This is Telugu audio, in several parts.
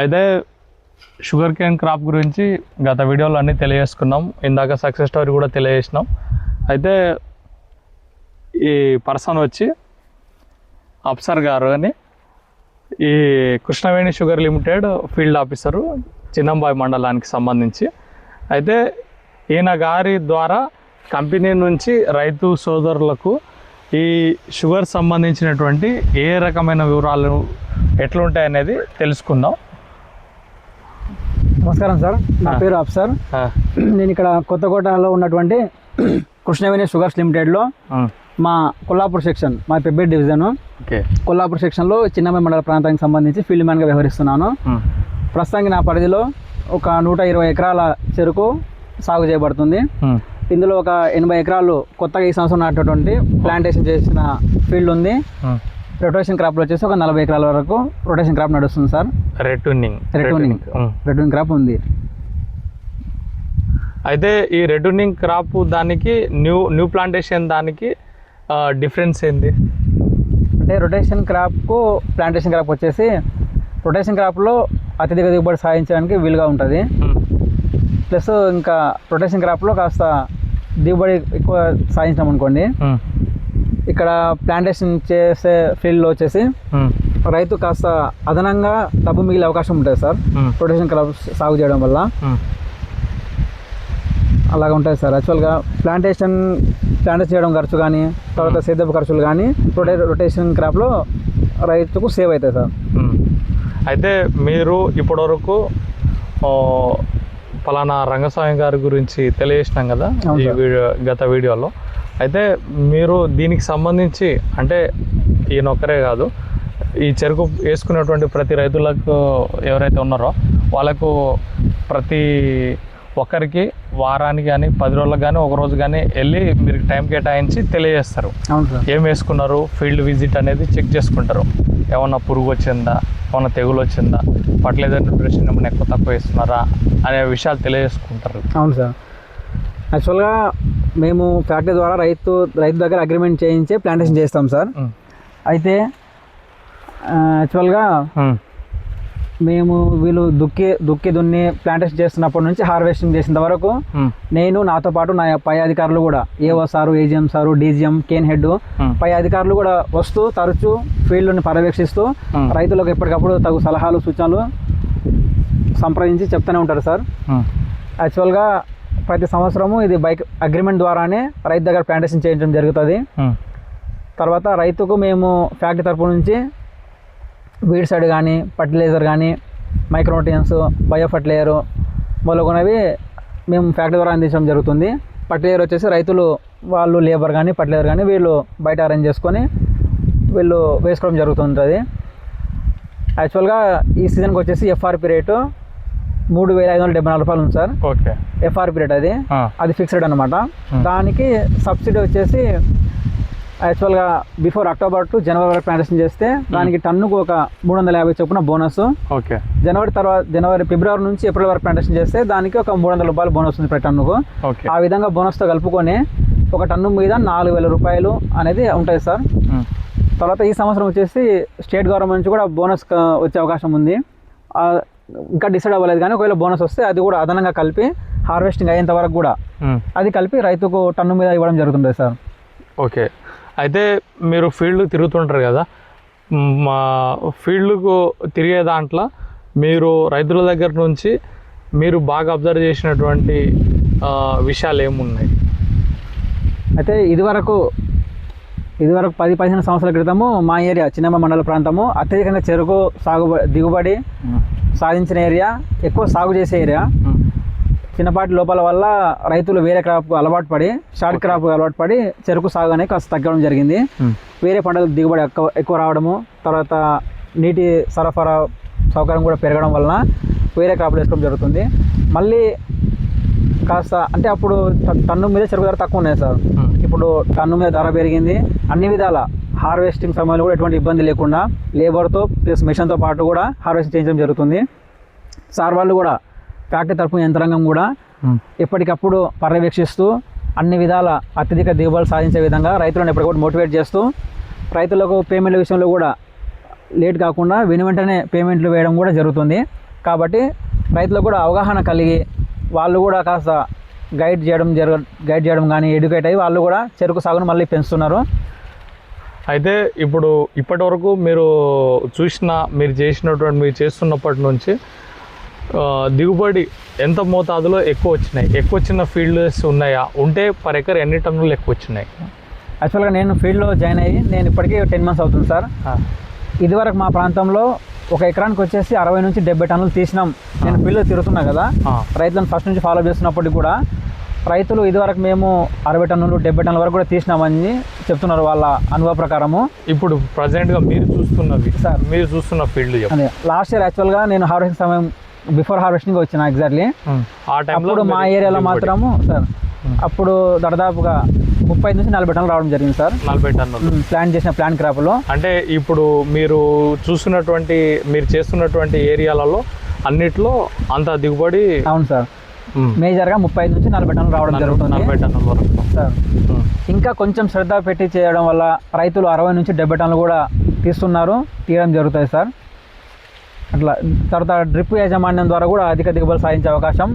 అయితే షుగర్ కేన్ క్రాప్ గురించి గత వీడియోలో అన్నీ తెలియజేసుకున్నాం. ఇందాక సక్సెస్ స్టోరీ కూడా తెలియజేసినాం. అయితే ఈ పర్సన్ వచ్చి అఫ్సర్ గారు అని ఈ Krishnaveni sugar limited field officer Chinnambai మండలానికి సంబంధించి. అయితే ఈయన గారి ద్వారా కంపెనీ నుంచి రైతు సోదరులకు ఈ షుగర్ సంబంధించినటువంటి ఏ రకమైన వివరాలు ఎట్లుంటాయనేది తెలుసుకుందాం. నమస్కారం సార్, నా పేరు అఫ్సర్. నేను ఇక్కడ కొత్తకోటలో ఉన్నటువంటి కృష్ణవేణి షుగర్స్ లిమిటెడ్లో మా కొల్లాపూర్ సెక్షన్, మా పెబ్బేడ్ డివిజన్ కొల్లాపూర్ సెక్షన్లో చిన్నమ్మాయి మండల ప్రాంతానికి సంబంధించి ఫీల్డ్ మ్యాన్గా వ్యవహరిస్తున్నాను. ప్రస్తుతానికి నా పరిధిలో ఒక 120 ఎకరాల చెరుకు సాగు చేయబడుతుంది. ఇందులో ఒక 80 ఎకరాలు కొత్తగా ఈ సంవత్సరం నాటినటువంటి ప్లాంటేషన్ చేసిన ఫీల్డ్ ఉంది. రొటేషన్ క్రాప్లో వచ్చేసి ఒక 40 ఎకరాల వరకు రొటేషన్ క్రాప్ నడుస్తుంది సార్. రెడ్ క్రాప్ ఉంది. అయితే ఈ రెడ్యూనింగ్ క్రాప్ దానికి న్యూ ప్లాంటేషన్ దానికి డిఫరెన్స్ ఏంది అంటే రొటేషన్ క్రాప్కు ప్లాంటేషన్ క్రాప్ వచ్చేసి రొటేషన్ క్రాప్లో అత్యధిక దిగుబడి సాధించడానికి వీలుగా ఉంటుంది. ప్లస్ ఇంకా రొటేషన్ క్రాప్లో కాస్త దిగుబడి ఎక్కువ సాధించాం అనుకోండి, ఇక్కడ ప్లాంటేషన్ చేసే ఫీల్డ్లో వచ్చేసి రైతు కాస్త అదనంగా డబ్బు మిగిలే అవకాశం ఉంటుంది సార్ రొటేషన్ క్రాప్ సాగు చేయడం వల్ల. అలాగ ఉంటుంది సార్. యాక్చువల్గా ప్లాంటేషన్ చేయడం ఖర్చు కానీ తర్వాత సేద్యపు ఖర్చులు కానీ రొటేషన్ క్రాప్లో రైతుకు సేవ్ అవుతాయి సార్. అయితే మీరు ఇప్పటివరకు ఫలానా రంగస్వామి గారి గురించి తెలియజేసినాం కదా ఈ గత వీడియోలో. అయితే మీరు దీనికి సంబంధించి అంటే ఈయనొక్కరే కాదు, ఈ చెరుకు వేసుకునేటువంటి ప్రతి రైతులకు ఎవరైతే ఉన్నారో వాళ్ళకు ప్రతి ఒక్కరికి వారానికి కానీ 10 రోజులకు కానీ ఒక రోజు కానీ వెళ్ళి మీరు టైం కేటాయించి తెలియజేస్తారు. ఏం వేసుకున్నారు, ఫీల్డ్ విజిట్ అనేది చెక్ చేసుకుంటారు. ఏమన్నా పురుగు వచ్చిందా, ఏమన్నా తెగులు వచ్చిందా, ఫర్టిలైజర్ న్యూట్రిషన్ ఏమైనా ఎక్కువ తక్కువ వేస్తున్నారా అనే విషయాలు తెలియజేసుకుంటారు. అవును సార్. యాక్చువల్గా మేము ఫ్యాక్టరీ ద్వారా రైతు దగ్గర అగ్రిమెంట్ చేయించి ప్లాంటేషన్ చేస్తాం సార్. అయితే యాక్చువల్గా మేము వీళ్ళు దున్ని ప్లాంటేషన్ చేస్తున్నప్పటి నుంచి హార్వెస్టింగ్ చేసేంత వరకు నేను, నాతో పాటు నా పై అధికారులు కూడా AO sir, AGM sir, DGM, cane head పై అధికారులు కూడా వస్తూ తరచూ ఫీల్డ్ని పర్యవేక్షిస్తూ రైతులకు ఎప్పటికప్పుడు తగు సలహాలు సూచనలు సంప్రదించి చెప్తూనే ఉంటారు సార్. యాక్చువల్గా ప్రతి సంవత్సరము ఇది బైక్ అగ్రిమెంట్ ద్వారానే రైతు దగ్గర ప్లాంటేషన్ చేయించడం జరుగుతుంది. తర్వాత రైతుకు మేము ఫ్యాక్టరీ తరపు నుంచి వీడ్ సైడ్ కానీ ఫర్టిలైజర్ కానీ మైక్రోన్యూట్రియన్స్, బయో ఫర్టిలైజరు మొదలగునవి మేము ఫ్యాక్టరీ ద్వారా అందించడం జరుగుతుంది. ఫర్టిలైజర్ వచ్చేసి రైతులు వాళ్ళు లేబర్ కానీ ఫర్టిలైజర్ కానీ వీళ్ళు బయట అరేంజ్ చేసుకొని వీళ్ళు వేసుకోవడం జరుగుతుంటుంది. యాక్చువల్గా ఈ సీజన్కి వచ్చేసి ఎఫ్ఆర్పి రేటు 3,574 రూపాయలు ఉంది సార్. ఓకే, ఎఫ్ఆర్పి రేట్ అది ఫిక్స్డ్ అనమాట. దానికి సబ్సిడీ వచ్చేసి యాక్చువల్గా బిఫోర్ అక్టోబర్ టు జనవరి వరకు ప్లాంటేషన్ చేస్తే దానికి టన్నుకు ఒక 350 చొప్పున బోనస్. ఓకే, ఫిబ్రవరి నుంచి ఏప్రిల్ వరకు ప్లాంటేషన్ చేస్తే దానికి ఒక 300 రూపాయలు బోనస్ ఉంది ప్రతి టన్నుకు. ఆ విధంగా బోనస్తో కలుపుకొని ఒక టన్ను మీద 4,000 రూపాయలు అనేది ఉంటుంది సార్. తర్వాత ఈ సంవత్సరం వచ్చేసి స్టేట్ గవర్నమెంట్ నుంచి కూడా బోనస్ వచ్చే అవకాశం ఉంది. ఇంకా డిసైడ్ అవ్వలేదు కానీ ఒకవేళ బోనస్ వస్తే అది కూడా అదనంగా కలిపి హార్వెస్టింగ్ అయ్యేంత వరకు కూడా అది కలిపి రైతుకు టన్ను మీద ఇవ్వడం జరుగుతుంది సార్. ఓకే, అయితే మీరు ఫీల్డ్ తిరుగుతుంటారు కదా, మా ఫీల్డ్కు తిరిగే దాంట్లో మీరు రైతుల దగ్గర నుంచి మీరు బాగా అబ్జర్వ్ చేసినటువంటి విషయాలు ఏమున్నాయి? అయితే ఇదివరకు 10-15 సంవత్సరాల క్రితము మా ఏరియా చిన్నమ్మ మండల ప్రాంతము అత్యధికంగా చెరుకు దిగుబడి సాధించిన ఏరియా, ఎక్కువ సాగు చేసే ఏరియా. చిన్నపాటి లోపాల వల్ల రైతులు వేరే క్రాప్ అలవాటు పడి షార్ట్ క్రాప్ అలవాటు పడి చెరుకు సాగు అనేది కాస్త తగ్గడం జరిగింది. వేరే పంటల దిగుబడి ఎక్కువ రావడము, తర్వాత నీటి సరఫరా సౌకర్యం కూడా పెరగడం వలన వేరే క్రాప్లు వేసుకోవడం జరుగుతుంది. మళ్ళీ కాస్త అంటే అప్పుడు టన్ను మీద చెరుకు ధర తక్కువ ఉన్నాయి సార్. ఇప్పుడు టన్ను మీద ధర పెరిగింది. అన్ని విధాల హార్వెస్టింగ్ సమయంలో కూడా ఎటువంటి ఇబ్బంది లేకుండా లేబర్తో ప్లస్ మిషన్తో పాటు కూడా హార్వెస్టింగ్ చేయించడం జరుగుతుంది. సార్ వాళ్ళు కూడా ఫ్యాక్టరీ తరపున యంత్రాంగం కూడా ఎప్పటికప్పుడు పర్యవేక్షిస్తూ అన్ని విధాల అత్యధిక దిగుబడులు సాధించే విధంగా రైతులను ఎప్పటికప్పుడు మోటివేట్ చేస్తూ రైతులకు పేమెంట్ల విషయంలో కూడా లేట్ కాకుండా వెంటనే పేమెంట్లు వేయడం కూడా జరుగుతుంది. కాబట్టి రైతులకు కూడా అవగాహన కలిగి వాళ్ళు కూడా కాస్త గైడ్ చేయడం కానీ ఎడ్యుకేట్ అయ్యి వాళ్ళు కూడా చెరుకు సాగును మళ్ళీ పెంచుతున్నారు. అయితే ఇప్పటి వరకు మీరు చేస్తున్నప్పటి నుంచి దిగుబడి ఎంత మోతాదులో ఎక్కువ వచ్చిన ఫీల్డ్స్ ఉన్నాయా? ఉంటే పర్ ఎకర్ ఎన్ని టన్నులు ఎక్కువ వచ్చినాయి? యాక్చువల్గా నేను ఫీల్డ్లో జాయిన్ అయ్యి నేను ఇప్పటికీ 10 months అవుతుంది సార్. ఇదివరకు మా ప్రాంతంలో ఒక ఎకరానికి వచ్చేసి 60 నుంచి 70 టన్నులు తీసినాం. నేను ఫీల్డ్లో తిరుగుతున్నా కదా, రైతులను ఫస్ట్ నుంచి ఫాలో చేస్తున్నప్పటికీ కూడా రైతులు ఇదివరకు మేము 60 టన్నులు 70 టన్నుల వరకు కూడా తీసినామని చెప్తున్నారు వాళ్ళ అనుభవ ప్రకారము. ఇప్పుడు ప్రజెంట్గా మీరు చూస్తున్న ఫీల్డ్ అదే లాస్ట్ ఇయర్ యాక్చువల్గా నేను హార్వెస్టింగ్ సమయం బిఫోర్ హార్వెస్టింగ్ వచ్చిన ఎగ్జాక్ట్లీ. అప్పుడు మా ఏరియాలో మాత్రము సార్ అప్పుడు దాదాపుగా 30 నుంచి 40 టన్నులు రావడం జరిగింది సార్. 40 టన్నులు ప్లాన్ చేసిన ప్లాన్ క్రాప్లో. అంటే ఇప్పుడు మీరు చేస్తున్నటువంటి ఏరియాలలో అన్నిట్లో అంత దిగుబడి? అవును సార్, మేజర్గా 35 నుంచి 40 టన్నులు రావడం జరుగుతుంది. 40 టన్నుల వరకు సార్. ఇంకా కొంచెం శ్రద్ధ పెట్టి చేయడం వల్ల రైతులు 60 నుంచి 70 టన్నులు కూడా తీయడం జరుగుతుంది సార్. అట్లా తర్వాత డ్రిప్ యాజమాన్యం ద్వారా కూడా అధిక దిగుబడి సాధించే అవకాశం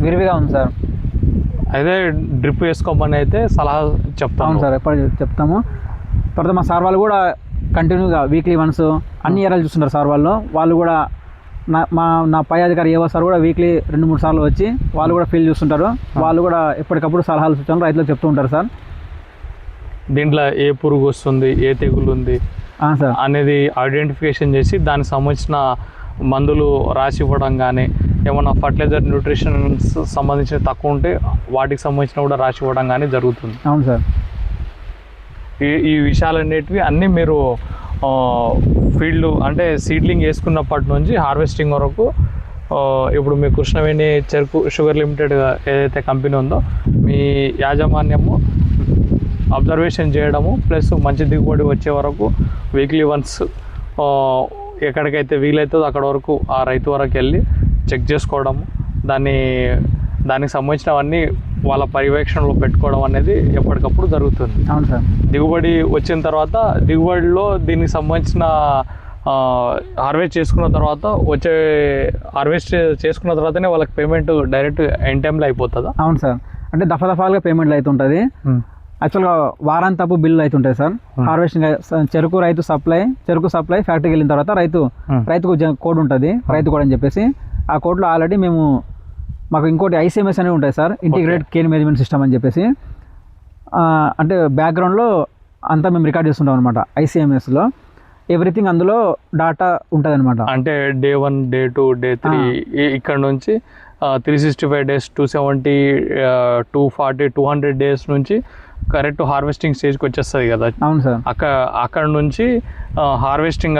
విరివిగా ఉంది సార్. అయితే డ్రిప్ వేసుకోమని అయితే సలహా చెప్తాను. అవును సార్, ఎప్పుడు చెప్తాము. తర్వాత మా సార్ వాళ్ళు కూడా కంటిన్యూగా వీక్లీ వన్స్ అన్ని ఏరియాలు చూస్తుంటారు సార్. వాళ్ళు కూడా నా పై అధికారి ఏవో సార్ కూడా వీక్లీ 2-3 సార్లు వచ్చి వాళ్ళు కూడా ఫీల్ చూస్తుంటారు. వాళ్ళు కూడా ఎప్పటికప్పుడు సలహాలు సూచనలు రైతులకు చెప్తూ ఉంటారు సార్. దీంట్లో ఏ పురుగు వస్తుంది, ఏ తెగులు ఉంది సార్ అనేది ఐడెంటిఫికేషన్ చేసి దానికి సంబంధించిన మందులు రాసి ఇవ్వడం కానీ, ఏమన్నా ఫర్టిలైజర్ న్యూట్రిషన్స్ సంబంధించిన తక్కువ ఉంటే వాటికి సంబంధించిన కూడా రాసి ఇవ్వడం కానీ జరుగుతుంది. అవును సార్. ఈ విషయాలన్నిటివి అన్నీ మీరు ఫీల్డ్ అంటే సీడ్లింగ్ వేసుకున్నప్పటి నుంచి హార్వెస్టింగ్ వరకు ఇప్పుడు మీ కృష్ణవేణి చెరుకు షుగర్ లిమిటెడ్ ఏదైతే కంపెనీ ఉందో మీ యాజమాన్యము అబ్జర్వేషన్ చేయడము ప్లస్ మంచి దిగుబడి వచ్చే వరకు వీక్లీ వన్స్ ఎక్కడికైతే వీలవుతుందో అక్కడ వరకు ఆ రైతు వరకు వెళ్ళి చెక్ చేసుకోవడము, దానికి సంబంధించినవన్నీ వాళ్ళ పర్యవేక్షణలో పెట్టుకోవడం అనేది ఎప్పటికప్పుడు జరుగుతుంది. అవును సార్. దిగుబడి వచ్చిన తర్వాత దిగుబడిలో దీనికి సంబంధించిన హార్వెస్ట్ చేసుకున్న తర్వాతనే వాళ్ళకి పేమెంట్ డైరెక్ట్ ఎన్ టైంలో అయిపోతుందా? అవును సార్, అంటే దఫాలుగా పేమెంట్లు అవుతుంటుంది. యాక్చువల్గా వారాంతపు బిల్లు అవుతుంటాయి సార్. హార్వెస్టింగ్ చెరుకు సప్లై ఫ్యాక్టరీకి వెళ్ళిన తర్వాత రైతుకు కోడ్ ఉంటుంది, రైతు కోడ్ అని చెప్పేసి. ఆ కోడ్లో ఆల్రెడీ మాకు ఇంకోటి ICMS అనేవి ఉంటాయి sir, integrated cane management system అని చెప్పేసి. అంటే బ్యాక్గ్రౌండ్లో అంతా మేము రికార్డ్ చేస్తుంటాం అనమాట. ICMSలో ఎవ్రీథింగ్ అందులో డాటా ఉంటుంది అనమాట. అంటే Day 1, Day 2, Day 3 ఇక్కడ నుంచి 365 days, 270, 240, 200 days నుంచి కరెక్ట్ హార్వెస్టింగ్ స్టేజ్కి వచ్చేస్తుంది కదా. అవును సార్. అక్కడ నుంచి హార్వెస్టింగ్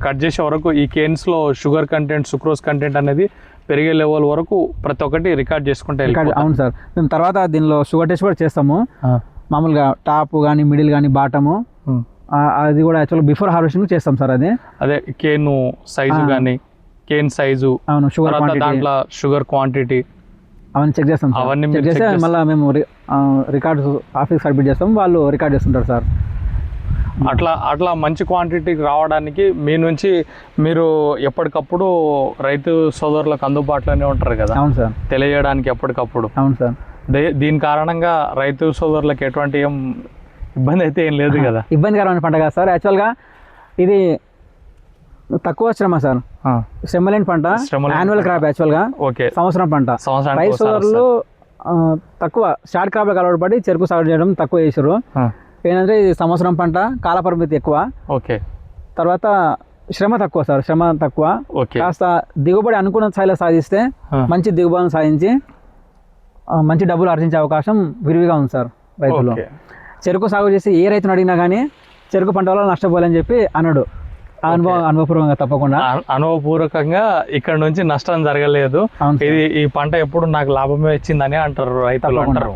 కట్ చేసే వరకు ఈ కేన్స్లో షుగర్ కంటెంట్, సుక్రోజ్ కంటెంట్ అనేది పెరిగే లెవెల్ వరకు ప్రతి ఒక్కటి రికార్డ్ చేసుకుంటే. అవును సార్, మేము తర్వాత దీనిలో షుగర్ టెస్ట్ కూడా చేస్తాము. మామూలుగా టాప్ కానీ మిడిల్ కానీ బాటము అది కూడా యాక్చువల్గా బిఫోర్ హార్వెస్టింగ్ చేస్తాం సార్. అదే కేన్ సైజు కానీ కేన్ సైజు, అవును, దాంట్లో షుగర్ క్వాంటిటీ అవన్నీ చెక్ చేస్తాం. అవన్నీ చెక్ చేస్తే మళ్ళీ మేము రికార్డ్ ఆఫీస్ సబ్మిట్ చేస్తాం, వాళ్ళు రికార్డ్ చేస్తుంటారు సార్. అట్లా మంచి క్వాంటిటీకి రావడానికి మీ నుంచి మీరు ఎప్పటికప్పుడు రైతు సోదరులకు అందుబాటులోనే ఉంటారు కదా. అవును సార్, తెలియజేయడానికి ఎప్పటికప్పుడు. అవును సార్. దీని కారణంగా రైతు సోదరులకు ఎటువంటి ఇబ్బంది అయితే ఏం లేదు కదా. ఇబ్బందికరమైన పంట కాదు సార్. యాక్చువల్గా ఇది తక్కువ శ్రమ సార్, శ్రమ లేని పంట, యాన్యువల్ క్రాప్. యాక్చువల్గా సంవత్సరం పంట. రైతు సోదరులు తక్కువ షార్ట్ క్రాప్లో అలవాటు పడి చెరుకు సాగు చేయడం తక్కువ చేశారు. ఏంటంటే ఇది సంవత్సరం పంట, కాల పరిమితి ఎక్కువ. ఓకే. తర్వాత శ్రమ తక్కువ సార్, కాస్త దిగుబడి అనుకున్న స్థాయిలో సాధిస్తే మంచి దిగుబడిని సాధించి మంచి డబ్బులు ఆర్జించే అవకాశం విరివిగా ఉంది సార్ రైతులు. చెరుకు సాగు చేసి ఏ రైతును అడిగినా కానీ చెరుకు పంట వల్ల నష్టపోలేని చెప్పి అన్నాడు. అనుభవపూర్వకంగా తప్పకుండా అనుభవపూర్వకంగా ఇక్కడ నుంచి నష్టం జరగలేదు, ఈ పంట ఎప్పుడు నాకు లాభమే ఇచ్చిందని అంటారు రైతులు. అంటారు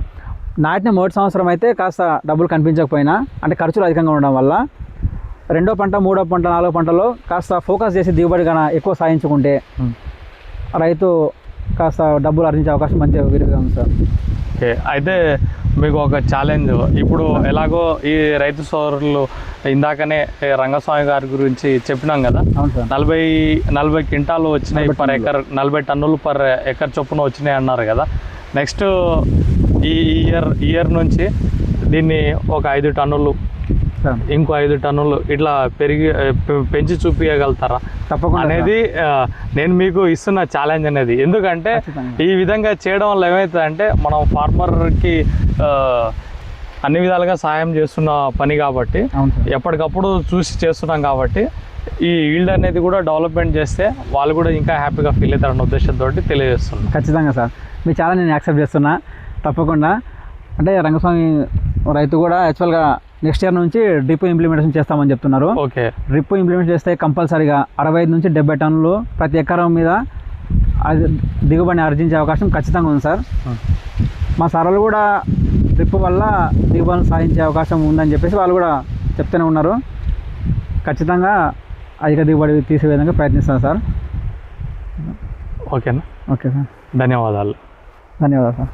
నాటిన మొదటి సంవత్సరం అయితే కాస్త డబ్బులు కనిపించకపోయినా, అంటే ఖర్చులు అధికంగా ఉండడం వల్ల రెండో పంట, మూడో పంట, నాలుగో పంటలో కాస్త ఫోకస్ చేసి దిగుబడి కన్నా ఎక్కువ సాధించుకుంటే రైతు కాస్త డబ్బులు ఆర్జించే అవకాశం మంచిగా విరిగా ఉంది సార్. ఓకే, అయితే మీకు ఒక ఛాలెంజ్. ఇప్పుడు ఎలాగో ఈ రైతు సోదరులు ఇందాకనే రంగస్వామి గారి గురించి చెప్పినాం కదా, అవును సార్. 40 క్వింటాలు వచ్చినాయి పర్ ఎకర్, 40 టన్నులు పర్ ఎకర్ చొప్పున వచ్చినాయి అన్నారు కదా. నెక్స్ట్ ఈ ఇయర్ నుంచి దీన్ని ఒక 5 టన్నులు, ఇంకో 5 టన్నులు ఇట్లా పెంచి చూపించగలుగుతారా తప్పకుండా అనేది నేను మీకు ఇస్తున్న ఛాలెంజ్ అనేది. ఎందుకంటే ఈ విధంగా చేయడం వల్ల ఏమవుతుందంటే మనం ఫార్మర్కి అన్ని విధాలుగా సహాయం చేస్తున్న పని కాబట్టి, ఎప్పటికప్పుడు చూసి చేస్తున్నాం కాబట్టి ఈ ఈల్డ్ అనేది కూడా డెవలప్మెంట్ చేస్తే వాళ్ళు కూడా ఇంకా హ్యాపీగా ఫీల్ అవుతారన్న ఉద్దేశంతో తెలియజేస్తున్నాను. ఖచ్చితంగా సార్, మీ ఛాలెంజ్ నేను యాక్సెప్ట్ చేస్తున్నా తప్పకుండా. అంటే రంగస్వామి రైతు కూడా యాక్చువల్గా నెక్స్ట్ ఇయర్ నుంచి డ్రిప్ ఇంప్లిమెంటేషన్ చేస్తామని చెప్తున్నారు. ఓకే, డ్రిప్ ఇంప్లిమెంట్ చేస్తే కంపల్సరీగా 65 నుంచి 70 టన్నులు ప్రతి ఎకరం మీద అది దిగుబడిని ఆర్జించే అవకాశం ఖచ్చితంగా ఉంది సార్. మా సార్లు కూడా డ్రిప్ వల్ల దిగుబడిని సాధించే అవకాశం ఉందని చెప్పేసి వాళ్ళు కూడా చెప్తూనే ఉన్నారు. ఖచ్చితంగా అధిక దిగుబడి తీసే విధంగా ప్రయత్నిస్తాను సార్. ఓకేనా? ఓకే సార్, ధన్యవాదాలు. ధన్యవాదాలు సార్.